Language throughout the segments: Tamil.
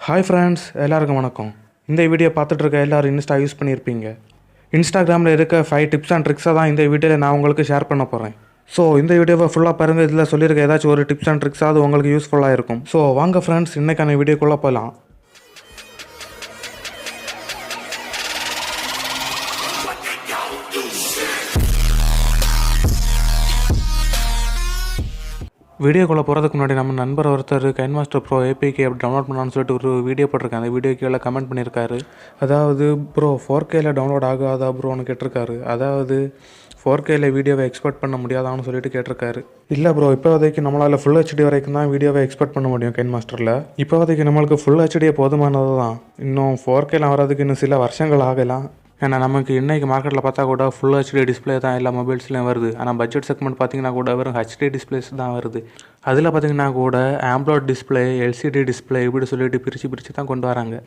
ஹாய் ஃப்ரெண்ட்ஸ், எல்லாருக்கும் வணக்கம். இந்த வீடியோ பார்த்துட்டு இருக்க எல்லோரும் இன்ஸ்டா யூஸ் பண்ணியிருப்பீங்க. இன்ஸ்டாகிராமில் இருக்க 5 டிப்ஸ் அண்ட் ட்ரிக்ஸை தான் இந்த வீடியோவில் நான் உங்களுக்கு ஷேர் பண்ண போகிறேன். ஸோ இந்த வீடியோவை ஃபுல்லாக பாருங்கள். இதில் சொல்லியிருக்க ஏதாச்சும் ஒரு டிப்ஸ் அண்ட் ட்ரிக்ஸாவது உங்களுக்கு யூஸ்ஃபுல்லாக இருக்கும். ஸோ வாங்க ஃப்ரெண்ட்ஸ், இன்றைக்கான வீடியோக்குள்ளே போகலாம். வீடியோக்குள்ளே போகிறதுக்கு முன்னாடி நம்ம நண்பர் ஒருத்தர் கைன்மாஸ்டர் ப்ரோ ஏபிகே அப்படி டவுன்லோட் பண்ணலான்னு சொல்லிட்டு ஒரு வீடியோ போட்டிருக்கேன். அந்த வீடியோ கீழே கமெண்ட் பண்ணியிருக்காரு. அதாவது ப்ரோ 4Kல டவுன்லோட் ஆகாதா ப்ரோன்னு கேட்டிருக்காரு. அதாவது 4Kல வீடியோவை எக்ஸ்போர்ட் பண்ண முடியாதான்னு சொல்லிட்டு கேட்டிருக்காரு. இல்லை ப்ரோ, இப்போதைக்கு நம்மளால் ஃபுல் ஹெச்டி வரைக்கும் தான் வீடியோவை எக்ஸ்போர்ட் பண்ண முடியும் கைன்மாஸ்டரில். இப்போதைக்கு நம்மளுக்கு ஃபுல் ஹெச்டியே போதுமானது தான். இன்னும் 4Kல வர்றதுக்கு இன்னும் சில வருஷங்கள் ஆகலாம். ஏன்னா நமக்கு இன்றைக்கி மார்க்கெட்டில் பார்த்தா கூட ஃபுல் ஹெச்டி டிஸ்பிளே தான் எல்லா மொபைல்ஸ்லேயும் வருது. ஆனால் பட்ஜெட் செக்மெண்ட் பார்த்திங்கன்னா கூட வெறும் ஹெச்டி டிஸ்பிளேஸ் தான் வருது. அதில் பார்த்திங்கன்னா கூட ஆம்ப்ளாய்ட் டிஸ்பிளே, எல்சிடி டிஸ்பிளே இப்படி சொல்லிட்டு பிரித்து தான் கொண்டு வராங்க.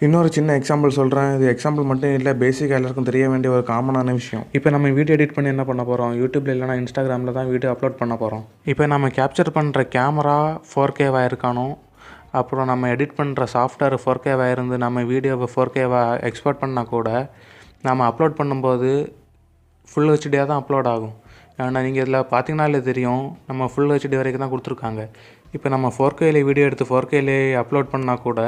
இன்னொரு சின்ன எக்ஸாம்பிள் சொல்கிறேன். இது எக்ஸாம்பிள் மட்டும் இல்லை, பேசிக்காக எல்லாருக்கும் தெரிய வேண்டிய ஒரு காமனான விஷயம். இப்போ நம்ம வீடியோ எடிட் பண்ணி என்ன பண்ண போகிறோம்? யூடியூப்பில் இல்லைனா இன்ஸ்டாகிராமில் தான் வீடியோ அப்லோட் பண்ண போகிறோம். இப்போ நம்ம கேப்சர் பண்ணுற கேமரா 4Kவாக இருக்கணும். அப்புறம் நம்ம எடிட் பண்ணுற சாஃப்ட்வேர் 4Kவாக இருந்து நம்ம வீடியோவை 4Kவாக எக்ஸ்போர்ட் பண்ணால் கூட நம்ம அப்லோட் பண்ணும்போது ஃபுல் ஹெச்டியாக தான் அப்லோட் ஆகும். ஏன்னா நீங்கள் இதில் பார்த்தீங்கன்னாலே தெரியும், நம்ம ஃபுல் ஹெச்டி வரைக்கும் தான் கொடுத்துருக்காங்க. இப்போ நம்ம 4Kல வீடியோ எடுத்து 4Kல அப்லோட் பண்ணால் கூட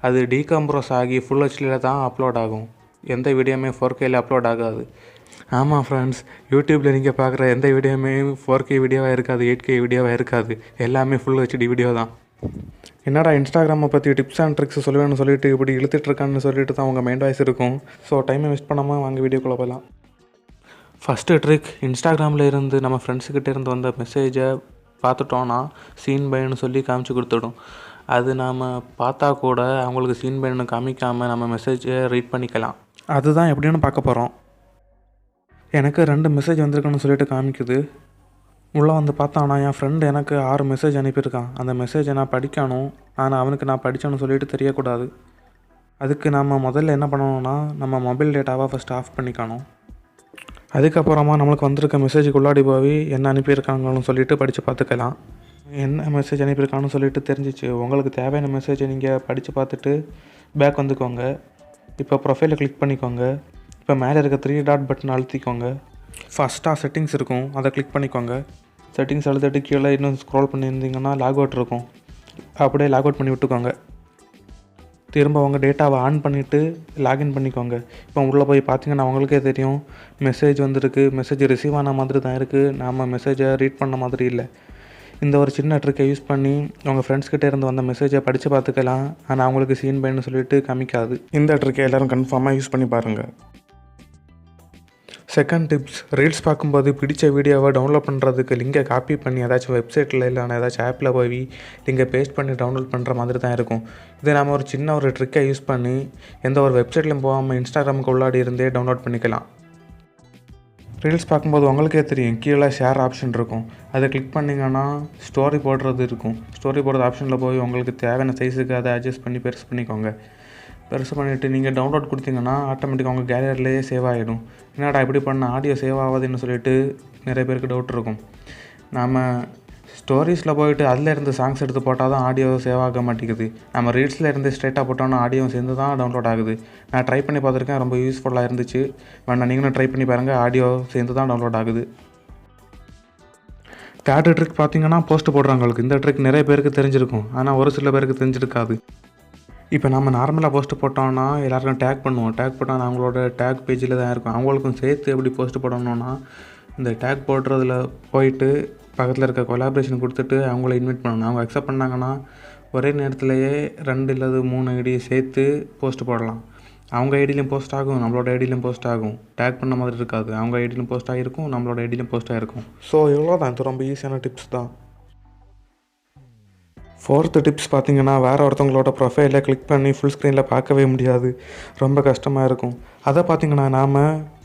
அது டீகம்ப்ரஸ் ஆகி ஃபுல் ஹெச்டியில் தான் அப்லோட் ஆகும். எந்த வீடியோவுமே 4Kல அப்லோட் ஆகாது. ஆமாம் ஃப்ரெண்ட்ஸ், யூடியூப்பில் நீங்கள் பார்க்குற எந்த வீடியோவுமே 4K வீடியோவாக இருக்காது, 8K வீடியோவாக இருக்காது. எல்லாமே ஃபுல் ஹெச்டி வீடியோ தான். என்னடா இன்ஸ்டாகிராமை பற்றி டிப்ஸ் அண்ட் ட்ரிக்ஸ் சொல்லுவேன்னு சொல்லிட்டு இப்படி இழுத்துட்ருக்கான்னு சொல்லிட்டு தான் உங்கள் மைண்ட் வாய்ஸ் இருக்கும். ஸோ டைமை வேஸ்ட் பண்ணாமல் வாங்க வீடியோக்குள்ளே போகலாம். ஃபஸ்ட்டு ட்ரிக், இன்ஸ்டாகிராமில் இருந்து நம்ம ஃப்ரெண்ட்ஸுக்கிட்ட இருந்து வந்த மெசேஜை பார்த்துட்டோன்னா சீன் பைன்னு சொல்லி காமிச்சு கொடுத்துடும். அது நாம் பார்த்தா கூட அவங்களுக்கு சீன் பைன்னு காமிக்காமல் நம்ம மெசேஜை ரீட் பண்ணிக்கலாம். அதுதான் எப்படின்னு பார்க்க போகிறோம். எனக்கு 2 மெசேஜ் வந்திருக்குன்னு சொல்லிட்டு காமிக்குது. உள்ளே வந்து பார்த்தானா என் ஃப்ரெண்டு எனக்கு 6 மெசேஜ் அனுப்பியிருக்கான். அந்த மெசேஜை நான் படிக்கணும். ஆனால் அவனுக்கு நான் படித்தேன்னு சொல்லிட்டு தெரியக்கூடாது. அதுக்கு நம்ம முதல்ல என்ன பண்ணணும்னா, நம்ம மொபைல் டேட்டாவை ஃபஸ்ட்டு ஆஃப் பண்ணிக்கணும். அதுக்கப்புறமா நம்மளுக்கு வந்திருக்க மெசேஜுக்கு உள்ளாடி போய் என்ன அனுப்பியிருக்காங்கன்னு சொல்லிட்டு படித்து பார்த்துக்கலாம். என்ன மெசேஜ் அனுப்பியிருக்கான்னு சொல்லிட்டு தெரிஞ்சிச்சு. உங்களுக்கு தேவையான மெசேஜை நீங்கள் படித்து பார்த்துட்டு பேக் வந்துக்கோங்க. இப்போ ப்ரொஃபைலை கிளிக் பண்ணிக்கோங்க. இப்போ மேலே இருக்க 3 டாட் பட்டன் அழுத்திக்கோங்க. ஃபஸ்ட்டாக செட்டிங்ஸ் இருக்கும், அதை கிளிக் பண்ணிக்கோங்க. செட்டிங்ஸ் அழுத்திட்டு கீழே இன்னும் ஸ்க்ரோல் பண்ணியிருந்தீங்கன்னா லாக் அவுட் இருக்கும். அப்படியே லாக் அவுட் பண்ணி விட்டுக்கோங்க. திரும்ப உங்கள் டேட்டாவை ஆன் பண்ணிவிட்டு லாகின் பண்ணிக்கோங்க. இப்போ உள்ளே போய் பார்த்தீங்கன்னா உங்களுக்கே தெரியும், மெசேஜ் வந்திருக்கு. மெசேஜ் ரிசீவ் ஆன மாதிரி தான் இருக்குது, நாம் மெசேஜை ரீட் பண்ண மாதிரி இல்லை. இந்த ஒரு சின்ன ட்ரிக்கை யூஸ் பண்ணி உங்கள் ஃப்ரெண்ட்ஸ்கிட்டே இருந்து வந்த மெசேஜை படித்து பார்த்துக்கலாம். ஆனால் அவங்களுக்கு சீன் பைன்னு சொல்லிட்டு காமிக்காது. இந்த ட்ரிக்கை எல்லோரும் கன்ஃபார்மாக யூஸ் பண்ணி பாருங்கள். செகண்ட் டிப்ஸ், ரீல்ஸ் பார்க்கும்போது பிடிச்ச வீடியோவை டவுன்லோட் பண்ணுறதுக்கு லிங்கை காப்பி பண்ணி ஏதாச்சும் வெப்சைட்டில் இல்லைனா ஏதாச்சும் ஆப்பில் போய் லிங்கை பேஸ்ட் பண்ணி டவுன்லோட் பண்ணுற மாதிரி தான் இருக்கும். இதை நம்ம ஒரு சின்ன ஒரு ட்ரிக்கை யூஸ் பண்ணி எந்த ஒரு வெப்சைட்லையும் போகாமல் இன்ஸ்டாகிராமுக்கு உள்ளாடி இருந்தே டவுன்லோட் பண்ணிக்கலாம். ரீல்ஸ் பார்க்கும்போது உங்களுக்கே தெரியும், கீழே ஷேர் ஆப்ஷன் இருக்கும். அதை கிளிக் பண்ணிங்கன்னா ஸ்டோரி போடுறது இருக்கும். ஸ்டோரி போடுறது ஆப்ஷனில் போய் உங்களுக்கு தேவையான சைஸுக்கு அதை அட்ஜஸ்ட் பண்ணி பெருசு பண்ணிக்கோங்க. பெருசு பண்ணிவிட்டு நீங்கள் டவுன்லோட் கொடுத்தீங்கன்னா ஆட்டோமேட்டிக்காக உங்கள் கேலரிலேயே சேவ் ஆகிடும். என்னடா இப்படி பண்ண ஆடியோ சேவ் ஆகாதுன்னு சொல்லிட்டு நிறைய பேருக்கு டவுட் இருக்கும். நம்ம ஸ்டோரிஸில் போயிட்டு அதில் இருந்து சாங்ஸ் எடுத்து போட்டால் தான் ஆடியோ சேவ் ஆக மாட்டேங்குது. நம்ம ரீல்ஸில் இருந்து ஸ்ட்ரெயிட்டாக போட்டோன்னா ஆடியோ சேர்ந்து தான் டவுன்லோட் ஆகுது. நான் ட்ரை பண்ணி பார்த்துருக்கேன், ரொம்ப யூஸ்ஃபுல்லாக இருந்துச்சு. வேணா நீங்களும் ட்ரை பண்ணி பாருங்கள், ஆடியோ சேர்ந்து தான் டவுன்லோட் ஆகுது. தேர்ட் ட்ரிக் பார்த்தீங்கன்னா போஸ்ட் போடுறவங்களுக்கு. இந்த ட்ரிக் நிறைய பேருக்கு தெரிஞ்சிருக்கும், ஆனால் ஒரு சில பேருக்கு தெரிஞ்சிருக்காது. இப்போ நம்ம நார்மலாக போஸ்ட்டு போட்டோம்னா எல்லாருக்கும் டேக் பண்ணுவோம். டேக் போட்டால் அவங்களோட டேக் பேஜில் தான் இருக்கும். அவங்களுக்கும் சேர்த்து எப்படி போஸ்ட்டு போடணுன்னா, இந்த டேக் போடுறதுல போயிட்டு பக்கத்தில் இருக்க கொலாபரேஷன் கொடுத்துட்டு அவங்கள இன்வைட் பண்ணணும். அவங்க அக்செப்ட் பண்ணாங்கன்னா ஒரே நேரத்துலையே 2 இல்லது 3 ஐடியை சேர்த்து போஸ்ட்டு போடலாம். அவங்க ஐடியிலையும் போஸ்ட் ஆகும், நம்மளோட ஐடியிலையும் போஸ்ட் ஆகும். டேக் பண்ண மாதிரி இருக்காது. அவங்க ஐடியிலும் போஸ்ட் ஆகிருக்கும், நம்மளோட ஐடியிலும் போஸ்ட் ஆகிருக்கும். ஸோ இவ்வளோ தான். இது ரொம்ப ஈஸியான டிப்ஸ் தான். 4th டிப்ஸ் பார்த்திங்கன்னா, வேறு ஒருத்தவங்களோட ப்ரொஃபைலை கிளிக் பண்ணி ஃபுல் ஸ்க்ரீனில் பார்க்கவே முடியாது. ரொம்ப கஷ்டமாக இருக்கும். அதை பார்த்திங்கன்னா நாம்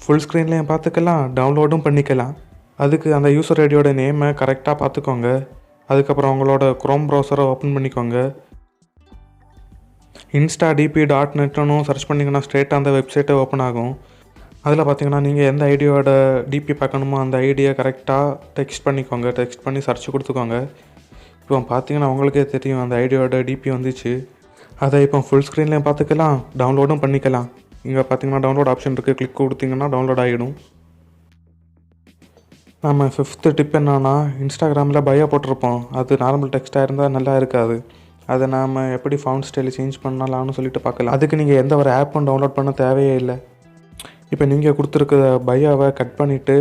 ஃபுல் ஸ்க்ரீன்லேயும் பார்த்துக்கலாம், டவுன்லோடும் பண்ணிக்கலாம். அதுக்கு அந்த யூசர் ஐடியோட நேமை கரெக்டாக பார்த்துக்கோங்க. அதுக்கப்புறம் உங்களோட க்ரோம் ப்ரௌசரை ஓப்பன் பண்ணிக்கோங்க. instadp.netன்னு சர்ச் பண்ணிங்கன்னா ஸ்ட்ரெயிட்டாக அந்த வெப்சைட்டை ஓப்பன் ஆகும். அதில் பார்த்திங்கன்னா நீங்கள் எந்த ஐடியோட டிபி பார்க்கணுமோ அந்த ஐடியை கரெக்டாக டெக்ஸ்ட் பண்ணிக்கோங்க. டெக்ஸ்ட் பண்ணி சர்ச் கொடுத்துக்கோங்க. இப்போ பார்த்தீங்கன்னா உங்களுக்கே தெரியும் அந்த ஐடியோட டிபி வந்துச்சு. அதை இப்போ ஃபுல் ஸ்க்ரீன்லேயும் பார்த்துக்கலாம், டவுன்லோடும் பண்ணிக்கலாம். இங்கே பார்த்தீங்கன்னா டவுன்லோட் ஆப்ஷன் இருக்குது, கிளிக் கொடுத்தீங்கன்னா டவுன்லோட் ஆகிடும். நம்ம 5th டிப் என்னன்னா, இன்ஸ்டாகிராமில் பயோ போட்டிருப்போம், அது நார்மல் டெக்ஸ்ட்டாக இருந்தால் நல்லா இருக்காது. அதை நாம் எப்படி ஃபவுண்ட் ஸ்டைலை சேஞ்ச் பண்ணலாம்னு சொல்லிட்டு பார்க்கலாம். அதுக்கு நீங்கள் எந்த ஒரு ஆப்பும் டவுன்லோட் பண்ண தேவையே இல்லை. இப்போ நீங்கள் கொடுத்துருக்க பயோவை கட் பண்ணிவிட்டு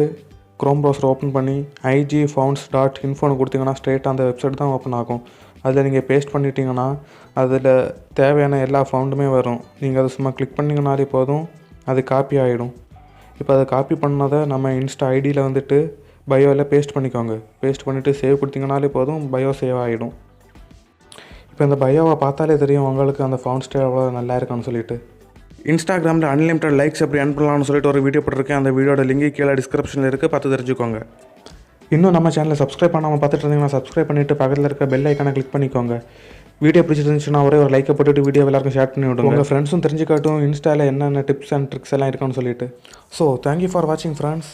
க்ரோம் ப்ரௌசர் ஓப்பன் பண்ணி igfounds.infoன்னு கொடுத்தீங்கன்னா ஸ்ட்ரெயிட்டாக அந்த வெப்சைட் தான் ஓப்பன் ஆகும். அதில் நீங்கள் பேஸ்ட் பண்ணிட்டீங்கன்னா அதில் தேவையான எல்லா ஃபவுண்டுமே வரும். நீங்கள் அதை சும்மா கிளிக் பண்ணிங்கனாலே போதும், அது காப்பி ஆகிடும். இப்போ அதை காப்பி பண்ணதை நம்ம இன்ஸ்டா ஐடியில் வந்துட்டு பயோவில் பேஸ்ட் பண்ணிக்கோங்க. பேஸ்ட் பண்ணிவிட்டு சேவ் கொடுத்தீங்கனாலே போதும், பயோ சேவ் ஆகிடும். இப்போ இந்த பயோவை பார்த்தாலே தெரியும் உங்களுக்கு அந்த ஃபவுண்ட் ஸ்டைல் எவ்வளோ நல்லா இருக்குன்னு சொல்லிட்டு. இன்ஸ்டாகிராமில் அன்லிமிட்டட் லைக்ஸ் எப்படி அனுப்பலாம்னு சொல்லிட்டு ஒரு வீடியோ போட்டிருக்கேன். அந்த வீடியோட லிங்க் கீழே டிஸ்கிரிப்ஷனில் இருக்குது, பார்த்து தெரிஞ்சுக்கோங்க. இன்னும் நம்ம சேனலை சப்ஸ்கிரைப் பண்ணாமல் பார்த்துட்டு இருந்தீங்கன்னா சப்ஸ்கிரைப் பண்ணிவிட்டு பக்கத்தில் இருக்க பெல் ஐக்கானை கிளிக் பண்ணிக்கோங்க. வீடியோ பிடிச்சிருந்துச்சுன்னா ஒரே ஒரு லைக்கை போட்டுவிட்டு வீடியோ எல்லாருக்கும் ஷேர் பண்ணி விடுங்க. உங்கள் ஃப்ரெண்ட்ஸும் தெரிஞ்சுக்காட்டும் இன்ஸ்டாவில் என்னென்ன டிப்ஸ் அண்ட் ட்ரிக்ஸ் எல்லாம் இருக்குன்னு சொல்லிட்டு. ஸோ தேங்க்யூ ஃபார் வாட்சிங் ஃப்ரெண்ட்ஸ்.